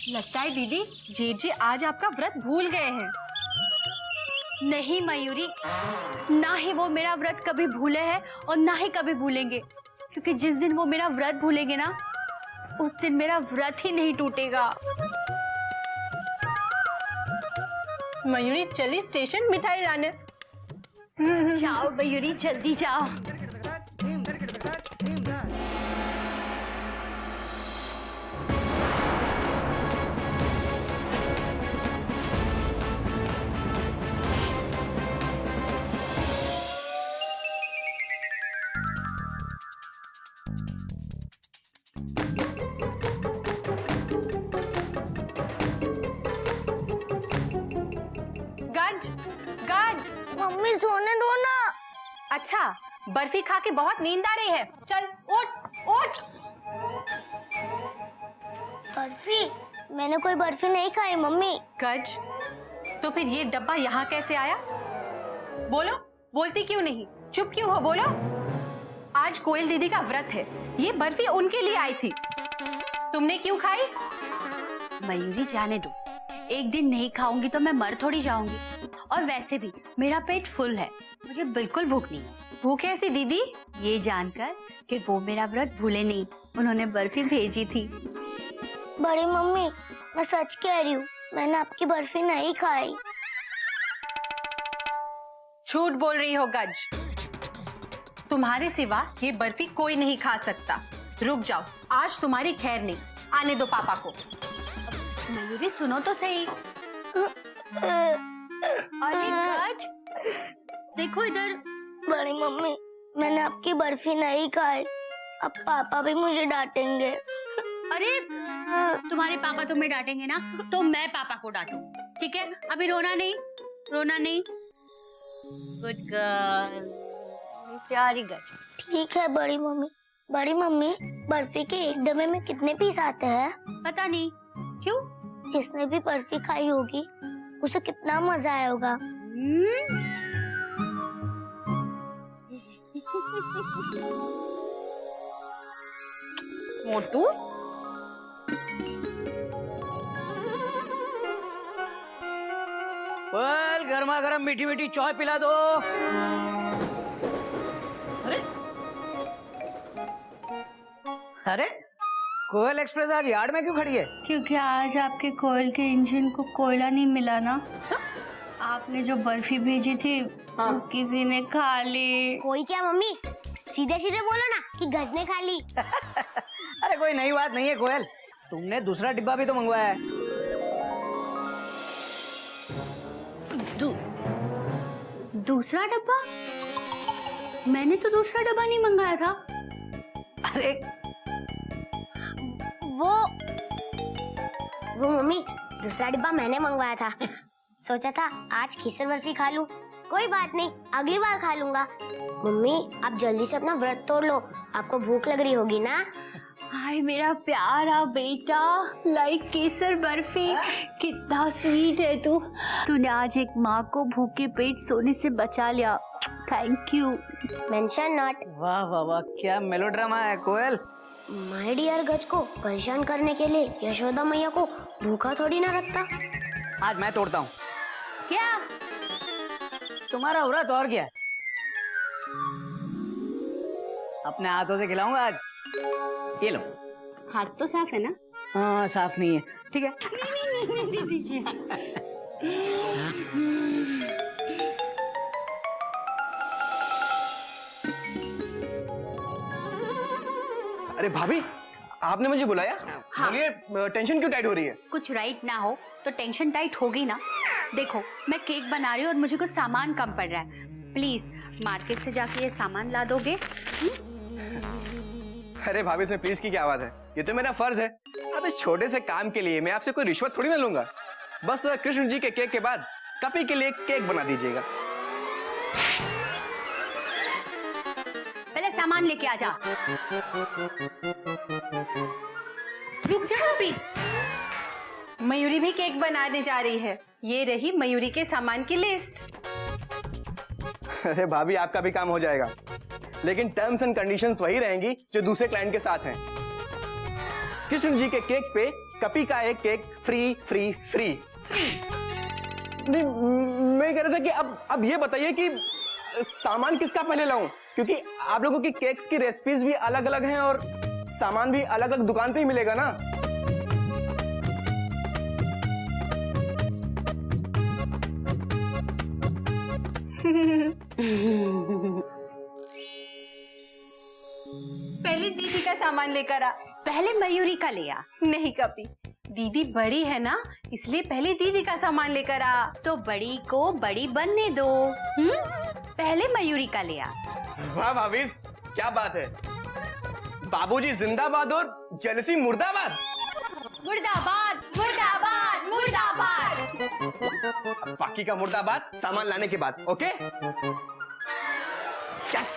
लगता है दीदी जेठ जी आज आपका व्रत भूल गए हैं। नहीं मयूरी, ना ही वो मेरा व्रत कभी भूले हैं और ना ही कभी भूलेंगे, क्योंकि जिस दिन वो मेरा व्रत भूलेंगे ना, उस दिन मेरा व्रत ही नहीं टूटेगा। मयूरी चली स्टेशन मिठाई लाने। जाओ मयूरी, जल्दी जाओ। गज गज, मम्मी सोने दो ना। अच्छा बर्फी खा के बहुत नींद आ रही है, चल उठ उठ। बर्फी? मैंने कोई बर्फी नहीं खाई मम्मी। गज, तो फिर ये डब्बा यहाँ कैसे आया? बोलो, बोलती क्यों नहीं? चुप क्यों हो? बोलो। आज कोयल दीदी का व्रत है, ये बर्फी उनके लिए आई थी, तुमने क्यों खाई? मयूरी जाने दो, एक दिन नहीं खाऊंगी तो मैं मर थोड़ी जाऊंगी। और वैसे भी मेरा पेट फुल है, मुझे बिल्कुल भूख नहीं। भूख ऐसी दीदी? ये जानकर कि वो मेरा व्रत भूले नहीं, उन्होंने बर्फी भेजी थी। बड़ी मम्मी मैं सच कह रही हूँ, मैंने आपकी बर्फी नहीं खाई। झूठ बोल रही हो गज, तुम्हारे सिवा ये बर्फी कोई नहीं खा सकता। रुक जाओ, आज तुम्हारी खैर नहीं, आने दो पापा को। मयूरी सुनो तो सही। अरे गज, देखो इधर। बड़ी मम्मी मैंने आपकी बर्फी नहीं खाई, अब पापा भी मुझे डांटेंगे। अरे तुम्हारे पापा तुम्हें डांटेंगे ना, तो मैं पापा को डांटूं, ठीक है? अभी रोना नहीं, रोना नहीं। गुड गर्ल, प्यारी गज। ठीक है बड़ी मम्मी। बड़ी मम्मी बर्फी के एक डब्बे में कितने पीस आते हैं? पता नहीं, क्यों? जिसने भी बर्फी खाई होगी उसे कितना मजा आया होगा। मोटू, बोल गर्मा गर्म मीठी मीठी चाय पिला दो। अरे अरे कोयल एक्सप्रेस आज यार्ड में क्यों खड़ी है? क्योंकि आज आपके कोयल के इंजन को कोयला नहीं मिला ना। आपने जो बर्फी भेजी थी वो किसी ने खा ली। कोई क्या मम्मी, सीधे सीधे बोलो ना कि गज ने खा ली। अरे कोई नई बात नहीं है कोयल, तुमने दूसरा डिब्बा भी तो मंगवाया है। दूसरा डब्बा? मैंने तो दूसरा डब्बा नहीं मंगाया था। अरे वो मम्मी दूसरा डिब्बा मैंने मंगवाया था। सोचा था आज खीसर बर्फी खा लूं, कोई बात नहीं अगली बार खा लूंगा। मम्मी आप जल्दी से अपना व्रत तोड़ लो, आपको भूख लग रही होगी ना। हाय मेरा प्यारा बेटा, लाइक केसर बर्फी, कितना स्वीट है तू। तूने आज एक माँ को भूखे पेट सोने से बचा लिया, थैंक यू। Mention not. वाह वाह वाह, क्या मेलोड्रामा है कोयल। माय डियर गज को परेशान करने के लिए यशोदा मैया को भूखा थोड़ी ना रखता। आज मैं तोड़ता हूँ। क्या? तुम्हारा व्रत और क्या? अपने हाथों से खिलाऊंगा आज, ये लो। हाथ तो साफ है ना? हाँ साफ नहीं है, ठीक है। नहीं दीजिए। अरे भाभी, आपने मुझे बुलाया? हाँ। बोलिए, टेंशन क्यों टाइट हो रही है? कुछ राइट ना हो तो टेंशन टाइट होगी ना। देखो मैं केक बना रही हूँ और मुझे कुछ सामान कम पड़ रहा है, प्लीज मार्केट से जाके ये सामान ला दोगे? अरे भाभी, इसमें प्लीज की क्या बात है, ये तो मेरा फर्ज है। अब इस छोटे से काम के लिए मैं आपसे कोई रिश्वत थोड़ी ना लूंगा। बस कृष्ण जी के केक के बाद कपी के लिए केक बना दीजिएगा। पहले सामान लेके आ जा। रुक जा अभी, मयूरी भी केक बनाने जा रही है। ये रही मयूरी के सामान की लिस्ट। अरे भाभी, आपका भी काम हो जाएगा, लेकिन टर्म्स एंड कंडीशंस वही रहेंगी जो दूसरे क्लाइंट के साथ हैं। कृष्ण जी के केक पे कपी का एक केक फ्री फ्री फ्री। नहीं, मैं कह रहा था कि अब ये बताइए कि सामान किसका पहले लाऊं, क्योंकि आप लोगों की केक्स की रेसिपीज भी अलग अलग हैं और सामान भी अलग अलग दुकान पे ही मिलेगा ना। पहले दीदी का सामान लेकर आ। पहले मयूरी का ले आ। नहीं कपी, दीदी बड़ी है ना, इसलिए पहले दीदी का सामान लेकर आ। तो बड़ी को बड़ी बनने दो। पहले मयूरी का ले आ। वाह भाभीज, क्या बात है। बाबूजी जिंदाबाद और जेलसी मुर्दाबाद। मुर्दाबाद मुर्दाबाद मुर्दाबाद। बाकी का मुर्दाबाद सामान लाने के बाद। Okay yes.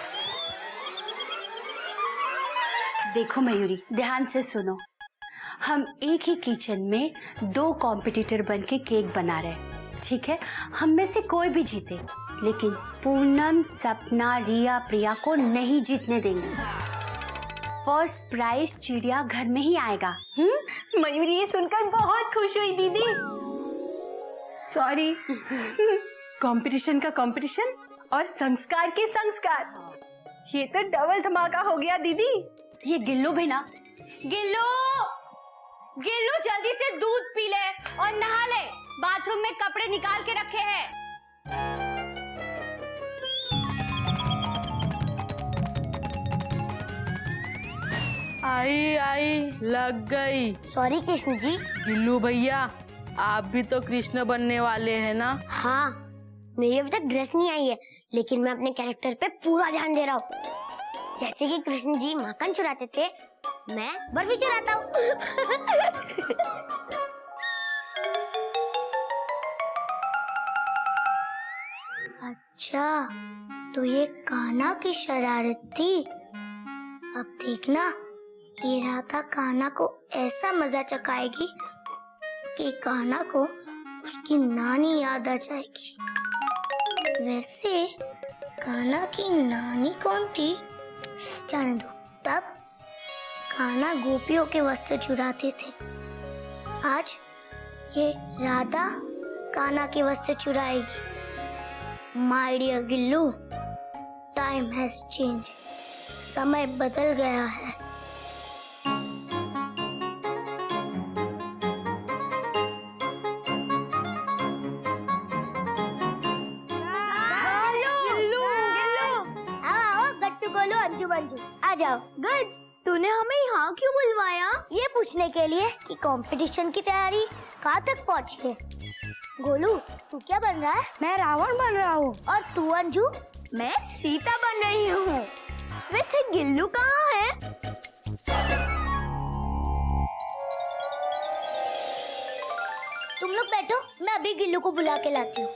देखो मयूरी, ध्यान से सुनो। हम एक ही किचन में 2 कॉम्पिटिटर बनके केक बना रहे हैं, ठीक है? हम में से कोई भी जीते, लेकिन पूनम, सपना, रिया, प्रिया को नहीं जीतने देंगे। फर्स्ट प्राइज चिड़िया घर में ही आएगा। मयूरी ये सुनकर बहुत खुश हुई दीदी। सॉरी, कंपटीशन का कंपटीशन और संस्कार के संस्कार, ये तो डबल धमाका हो गया दीदी। ये गिल्लू भी ना, गिल्लू गिल्लू जल्दी से दूध पी ले और नहा ले। बाथरूम में कपड़े निकाल के रखे हैं। आई आई लग गई। सॉरी कृष्ण जी। गिल्लू भैया, आप भी तो कृष्ण बनने वाले हैं ना? हाँ, मेरी अभी तक ड्रेस नहीं आई है, लेकिन मैं अपने कैरेक्टर पे पूरा ध्यान दे रहा हूँ। जैसे कि कृष्ण जी माखन चुराते थे, मैं बर्फी चुराता हूँ। अच्छा, तो ये कान्हा की शरारत थी। अब देखना, ये राधा कान्हा को ऐसा मजा चखाएगी कि कान्हा को उसकी नानी याद आ जाएगी। वैसे कान्हा की नानी कौन थी? जाने दो। तब कान्हा गोपियों के वस्त्र चुराते थे। आज ये राधा कान्हा के वस्त्र चुराएगी। My dear Gillu, time has change. समय बदल गया है। मंजू, आ जाओ। गुड, तूने हमें यहाँ क्यों बुलवाया? ये पूछने के लिए कि कंपटीशन की तैयारी कहाँ तक पहुँची है। गोलू, तू क्या बन रहा है? मैं रावण बन रहा हूँ। और तू अंजू? मैं सीता बन रही हूँ। वैसे गिल्लू कहाँ है? तुम लोग बैठो, मैं अभी गिल्लू को बुला के लाती हूँ।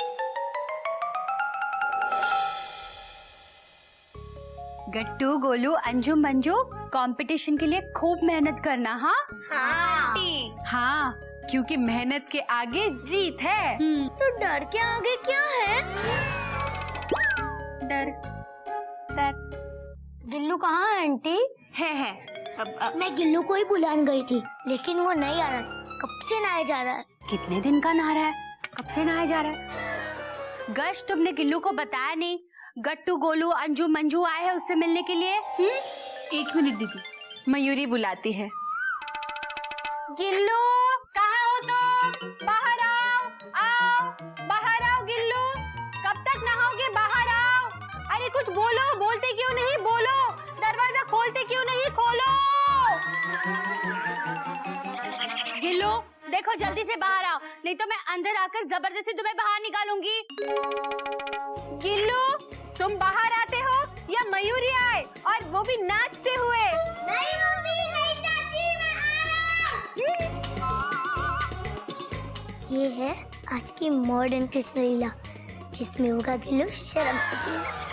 गट्टू, गोलू, अंजू, मंजू, कंपटीशन के लिए खूब मेहनत करना। हाँ हाँ, क्योंकि मेहनत के आगे जीत है। तो डर के आगे क्या है? डर गिल्लू कहाँ है आंटी? है। अब मैं गिल्लू को ही बुलाने गई थी, लेकिन वो नहीं आ रहा। कब से नहाए जा रहा है? कितने दिन का नहा रहा है? कब से नहाए जा रहा है? गश, तुमने गिल्लू को बताया नहीं? गट्टू, गोलू, अंजू, मंजू आए हैं उससे मिलने के लिए। 1 मिनट दीदी, मयूरी बुलाती है। गिल्लू, कहाँ हो तुम? बाहर आओ, बाहर आओ गिल्लू। कब तक नहाओगे? बाहर आओ। अरे कुछ बोलो, बोलते क्यों नहीं? बोलो, दरवाजा खोलते क्यों नहीं? खोलो। गिल्लू, देखो जल्दी से बाहर आओ, नहीं तो मैं अंदर आकर जबरदस्ती तुम्हें बाहर निकालूंगी। गिल्लू, तुम बाहर आते हो या मयूरी आए, और वो भी नाचते हुए? नहीं मम्मी, नहीं चाची, मैं आ रहा हूँ। ये है आज की मॉडर्न कृष्ण लीला, जिसमें होगा गिल्लू शर्म से।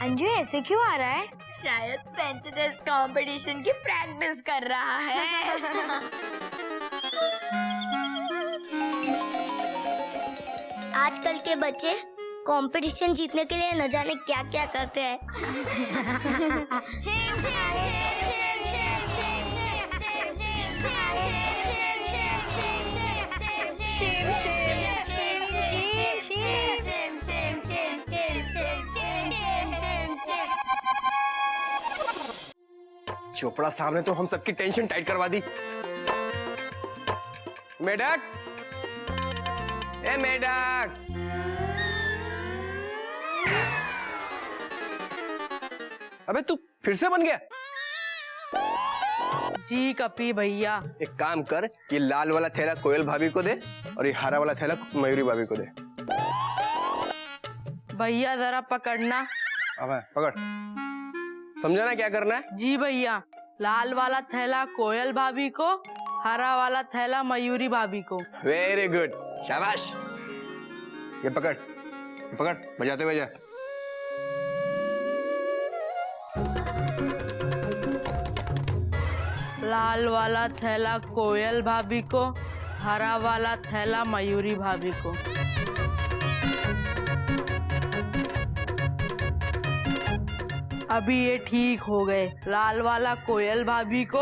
अंजू ऐसे क्यों आ रहा है? शायद फैंसी ड्रेस कंपटीशन की प्रैक्टिस कर रहा है। आजकल के बच्चे कंपटीशन जीतने के लिए न जाने क्या क्या करते हैं। चोपड़ा साहब ने तो हम सबकी टेंशन टाइट करवा दी। मेढक, ए मेढक, अबे तू फिर से बन गया? जी कपी भैया। एक काम कर, ये लाल वाला थैला कोयल भाभी को दे और ये हरा वाला थैला मयूरी भाभी को दे। भैया जरा पकड़ना। अब पकड़, समझा ना क्या करना है? जी भैया। लाल वाला थैला कोयल भाभी को, हरा वाला थैला मयूरी भाभी को। वेरी गुड, शाबाश। ये पकड़, पकड़, बजाते बजा। लाल वाला थैला कोयल भाभी को, हरा वाला थैला मयूरी भाभी को। अभी ये ठीक हो गए। लाल वाला कोयल भाभी को,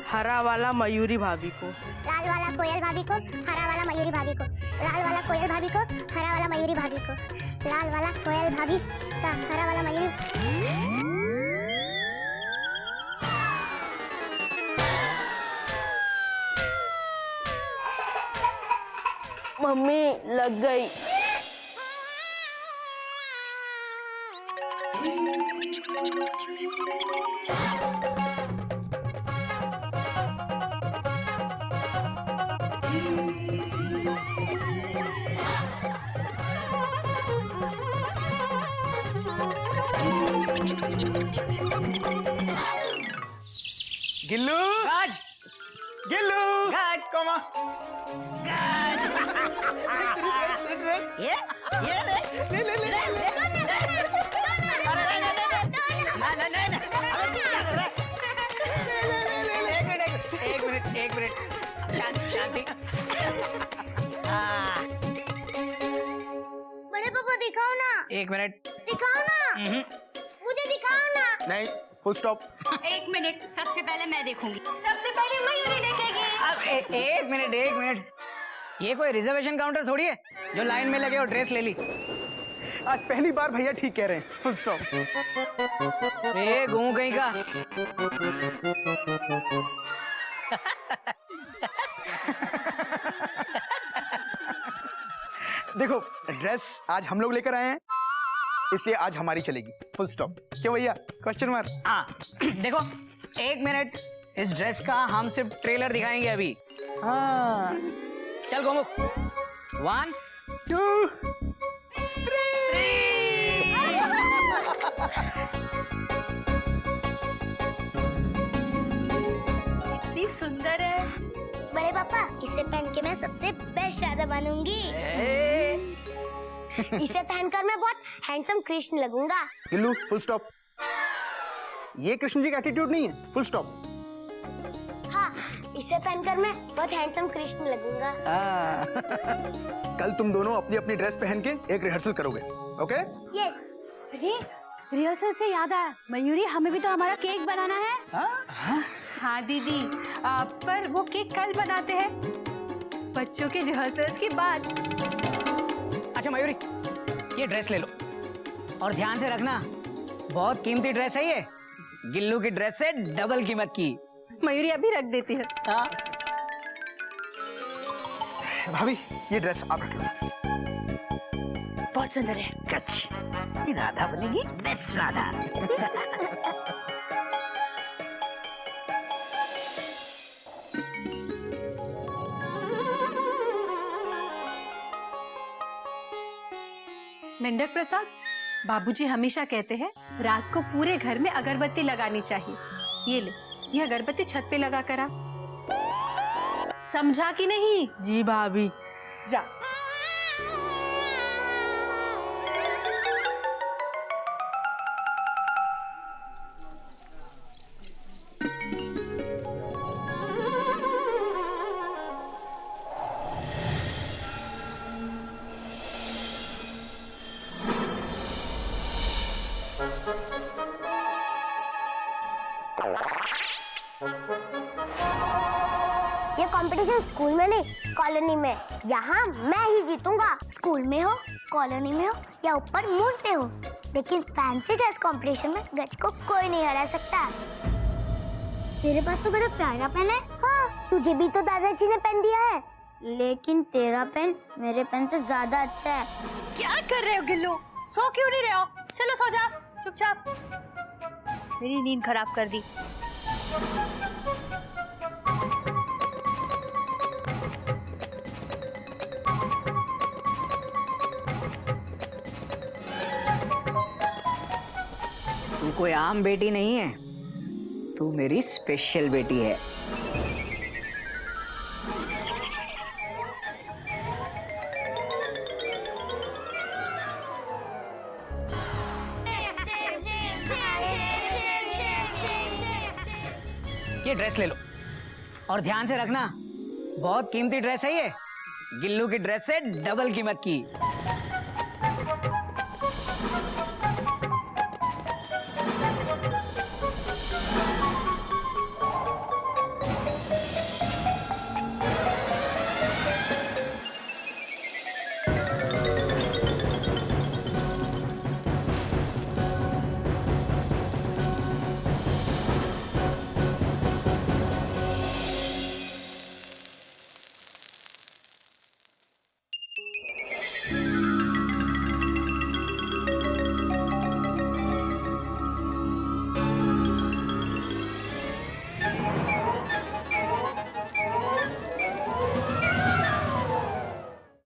हरा वाला मयूरी भाभी को। लाल वाला कोयल भाभी को, हरा वाला मयूरी भाभी को। लाल वाला कोयल भाभी को, हरा वाला मयूरी भाभी को। लाल वाला कोयल भाभी का हरा वाला मयूरी। मम्मी लग गई। गिल्लू, गाज, गिल्लू, गाज, कोमा, गाज। ये रे, ले ले ले ले। अरे नहीं नहीं नहीं नहीं नहीं। अरे क्या कर रहा है? एक मिनट, शांति। हाँ, बड़े पापा दिखाओ ना, एक मिनट। दिखाओ ना, मुझे दिखाओ ना। नहीं, फुल स्टॉप। एक मिनट, सबसे पहले मैं देखूंगी। सबसे पहले मयूरी देखेगी। अब एक मिनट। ये कोई रिजर्वेशन काउंटर थोड़ी है जो लाइन में लगे और ड्रेस ले ली। आज पहली बार भैया ठीक कह रहे हैं, फुल स्टॉप। ए घूम कहीं का। देखो, ड्रेस आज हम लोग लेकर आए हैं, इसलिए आज हमारी चलेगी, फुल स्टॉप। क्यों भैया, क्वेश्चन मार्क? हाँ, देखो, एक मिनट। इस ड्रेस का हम सिर्फ ट्रेलर दिखाएंगे अभी। हाँ, चल गोमुख। 1 2 कितनी सुंदर है। बड़े पापा, इसे पहन के मैं सबसे बेस्ट राधा बनूंगी। इसे पहनकर मैं बहुत हैंडसम कृष्ण लगूंगा। Gillu, full stop. ये कृष्ण जी का एटीट्यूड नहीं है, फुल स्टॉप। हाँ, इसे पहनकर मैं बहुत हैंडसम कृष्ण लगूंगा। कल तुम दोनों अपनी अपनी ड्रेस पहन के एक रिहर्सल करोगे, ओके? यस। अरे रिहर्सल से याद आया, मयूरी हमें भी तो हमारा केक बनाना है। हाँ दीदी, पर वो केक कल बनाते हैं, बच्चों के रिहर्सल्स के बाद। अच्छा मयूरी, ये ड्रेस ले लो और ध्यान से रखना, बहुत कीमती ड्रेस है ये। गिल्लू की ड्रेस से डबल कीमत की। मयूरी अभी रख देती है। हाँ, भाभी, ये ड्रेस आप रख लो। बहुत सुंदर है। ये राधा बनेगी, बेस्ट राधा। मेंढक प्रसाद, बाबूजी हमेशा कहते हैं रात को पूरे घर में अगरबत्ती लगानी चाहिए। ये ले, ये अगरबत्ती छत पे लगा कर आ। समझा कि नहीं? जी भाभी। जा। कंपटीशन स्कूल में नहीं कॉलोनी में। यहाँ मैं ही जीतूंगा। स्कूल में हो, कॉलोनी में हो या ऊपर मून पे हो, लेकिन फैंसी ड्रेस कंपटीशन में गज को कोई नहीं हरा सकता। तेरे पास तो बड़ा प्यारा पेन है। हाँ, तुझे भी तो दादाजी ने पेन दिया है, लेकिन तेरा पेन मेरे पेन से ज्यादा अच्छा है। क्या कर रहे हो गिल्लू? सो क्यों नहीं रहे हो? चलो सो जा चुपचाप। मेरी नींद खराब कर दी। तू कोई आम बेटी नहीं है, तू मेरी स्पेशल बेटी है। ये ड्रेस ले लो और ध्यान से रखना, बहुत कीमती ड्रेस है ये, गिल्लू की ड्रेस से डबल कीमत की।